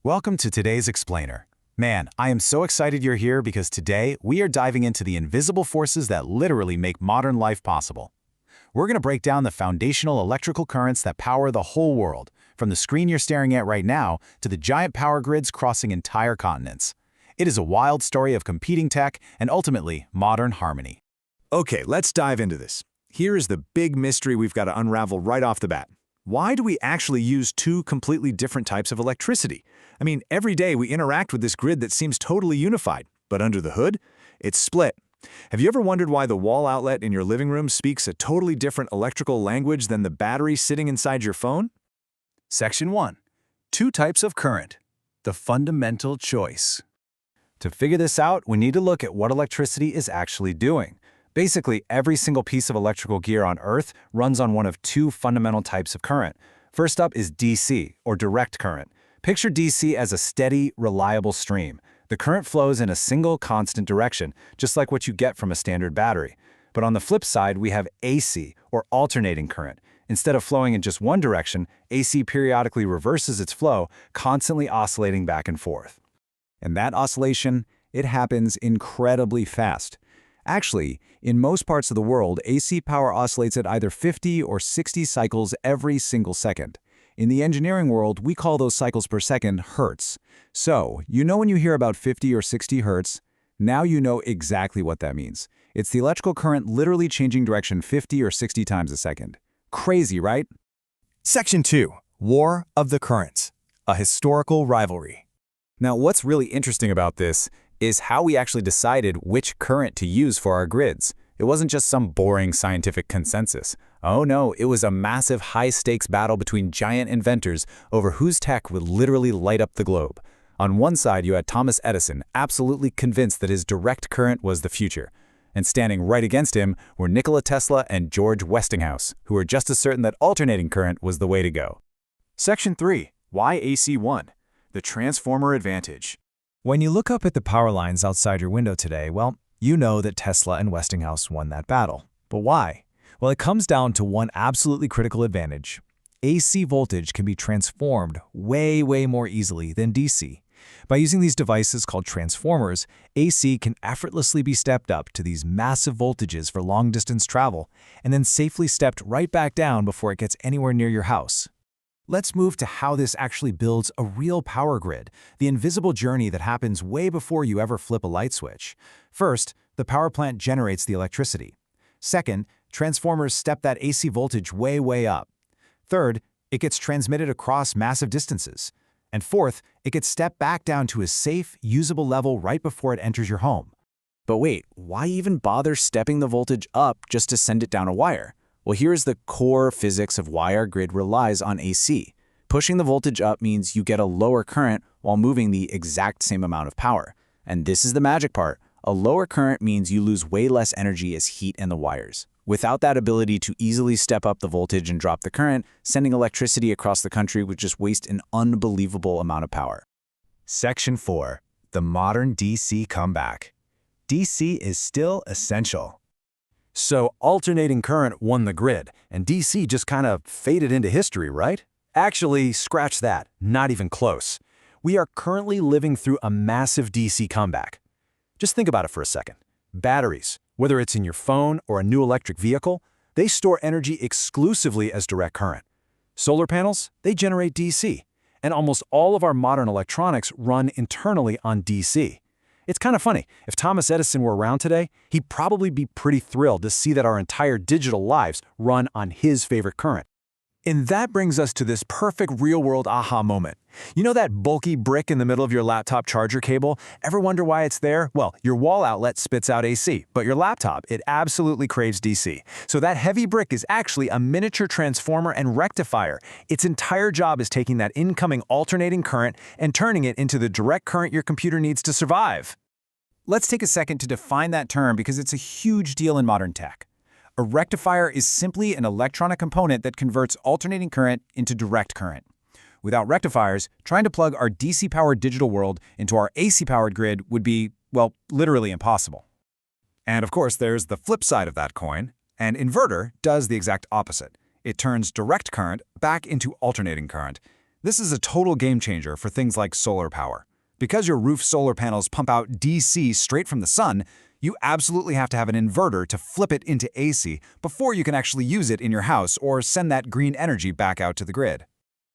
Welcome to today's Explainer. Man, I am so excited you're here because today we are diving into the invisible forces that literally make modern life possible. We're going to break down the foundational electrical currents that power the whole world, from the screen you're staring at right now to the giant power grids crossing entire continents. It is a wild story of competing tech and ultimately modern harmony. Okay, let's dive into this. Here is the big mystery we've got to unravel right off the bat. Why do we actually use two completely different types of electricity? I mean, every day we interact with this grid that seems totally unified, but under the hood, it's split. Have you ever wondered why the wall outlet in your living room speaks a totally different electrical language than the battery sitting inside your phone? Section 1. Two types of current. The fundamental choice. To figure this out, we need to look at what electricity is actually doing. Basically, every single piece of electrical gear on Earth runs on one of two fundamental types of current. First up is DC, or direct current. Picture DC as a steady, reliable stream. The current flows in a single, constant direction, just like what you get from a standard battery. But on the flip side, we have AC, or alternating current. Instead of flowing in just one direction, AC periodically reverses its flow, constantly oscillating back and forth. And that oscillation, it happens incredibly fast. Actually, in most parts of the world, AC power oscillates at either 50 or 60 cycles every single second. In the engineering world, we call those cycles per second hertz. So, you know when you hear about 50 or 60 hertz, now you know exactly what that means. It's the electrical current literally changing direction 50 or 60 times a second. Crazy, right? Section 2. War of the Currents. A historical rivalry. Now, what's really interesting about this is how we actually decided which current to use for our grids. It wasn't just some boring scientific consensus. Oh no, it was a massive high-stakes battle between giant inventors over whose tech would literally light up the globe. On one side, you had Thomas Edison, absolutely convinced that his direct current was the future. And standing right against him were Nikola Tesla and George Westinghouse, who were just as certain that alternating current was the way to go. Section 3. Why AC won? The transformer advantage. When you look up at the power lines outside your window today, well, you know that Tesla and Westinghouse won that battle. But why? Well, it comes down to one absolutely critical advantage. AC voltage can be transformed way more easily than DC. By using these devices called transformers, AC can effortlessly be stepped up to these massive voltages for long-distance travel, and then safely stepped right back down before it gets anywhere near your house. Let's move to how this actually builds a real power grid, the invisible journey that happens way before you ever flip a light switch. First, the power plant generates the electricity. Second, transformers step that AC voltage way up. Third, it gets transmitted across massive distances. And fourth, it gets stepped back down to a safe, usable level right before it enters your home. But wait, why even bother stepping the voltage up just to send it down a wire? Well, here's the core physics of why our grid relies on AC. Pushing the voltage up means you get a lower current while moving the exact same amount of power. And this is the magic part. A lower current means you lose way less energy as heat in the wires. Without that ability to easily step up the voltage and drop the current, sending electricity across the country would just waste an unbelievable amount of power. Section 4. The modern DC comeback. DC is still essential. So alternating current won the grid, and DC just kind of faded into history, right? Actually, scratch that, not even close. We are currently living through a massive DC comeback. Just think about it for a second. Batteries, whether it's in your phone or a new electric vehicle, they store energy exclusively as direct current. Solar panels, they generate DC, and almost all of our modern electronics run internally on DC. It's kind of funny. If Thomas Edison were around today, he'd probably be pretty thrilled to see that our entire digital lives run on his favorite current. And that brings us to this perfect real-world aha moment. You know that bulky brick in the middle of your laptop charger cable? Ever wonder why it's there? Well, your wall outlet spits out AC, but your laptop, it absolutely craves DC. So that heavy brick is actually a miniature transformer and rectifier. Its entire job is taking that incoming alternating current and turning it into the direct current your computer needs to survive. Let's take a second to define that term because it's a huge deal in modern tech. A rectifier is simply an electronic component that converts alternating current into direct current. Without rectifiers, trying to plug our DC-powered digital world into our AC-powered grid would be, well, literally impossible. And of course, there's the flip side of that coin. An inverter does the exact opposite. It turns direct current back into alternating current. This is a total game changer for things like solar power. Because your roof solar panels pump out DC straight from the sun, you absolutely have to have an inverter to flip it into AC before you can actually use it in your house or send that green energy back out to the grid.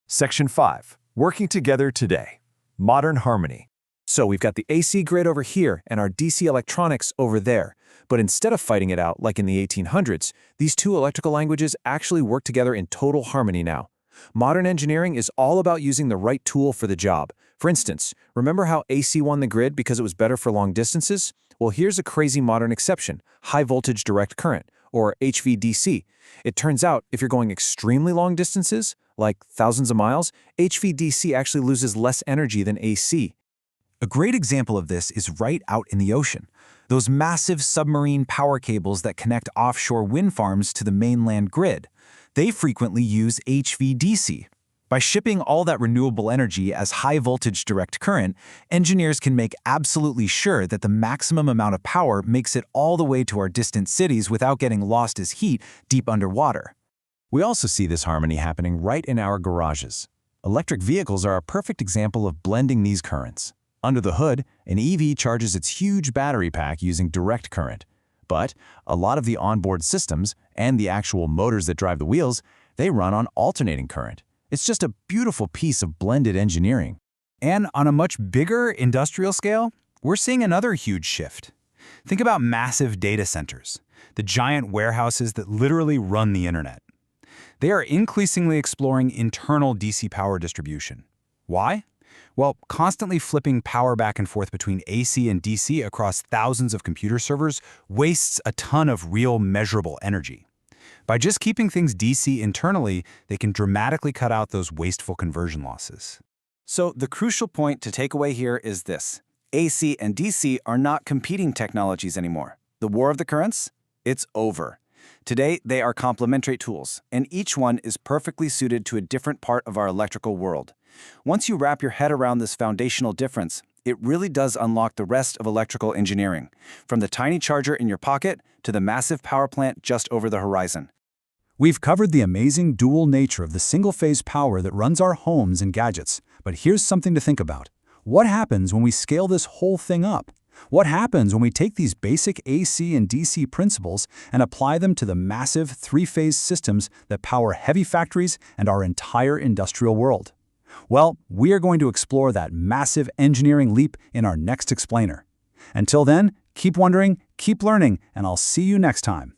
Section 5. Working together today. Modern harmony. So we've got the AC grid over here and our DC electronics over there. But instead of fighting it out like in the 1800s, these two electrical languages actually work together in total harmony now. Modern engineering is all about using the right tool for the job. For instance, remember how AC won the grid because it was better for long distances? Well, here's a crazy modern exception, high voltage direct current, or HVDC. It turns out if you're going extremely long distances, like thousands of miles, HVDC actually loses less energy than AC. A great example of this is right out in the ocean. Those massive submarine power cables that connect offshore wind farms to the mainland grid. They frequently use HVDC. By shipping all that renewable energy as high-voltage direct current, engineers can make absolutely sure that the maximum amount of power makes it all the way to our distant cities without getting lost as heat deep underwater. We also see this harmony happening right in our garages. Electric vehicles are a perfect example of blending these currents. Under the hood, an EV charges its huge battery pack using direct current. But a lot of the onboard systems and the actual motors that drive the wheels, they run on alternating current. It's just a beautiful piece of blended engineering. And on a much bigger industrial scale, we're seeing another huge shift. Think about massive data centers, the giant warehouses that literally run the internet. They are increasingly exploring internal DC power distribution. Why? Well, constantly flipping power back and forth between AC and DC across thousands of computer servers wastes a ton of real measurable energy. By just keeping things DC internally, they can dramatically cut out those wasteful conversion losses. So the crucial point to take away here is this. AC and DC are not competing technologies anymore. The war of the currents? It's over. Today, they are complementary tools, and each one is perfectly suited to a different part of our electrical world. Once you wrap your head around this foundational difference, it really does unlock the rest of electrical engineering, from the tiny charger in your pocket to the massive power plant just over the horizon. We've covered the amazing dual nature of the single-phase power that runs our homes and gadgets, but here's something to think about. What happens when we scale this whole thing up? What happens when we take these basic AC and DC principles and apply them to the massive three-phase systems that power heavy factories and our entire industrial world? Well, we are going to explore that massive engineering leap in our next explainer. Until then, keep wondering, keep learning, and I'll see you next time.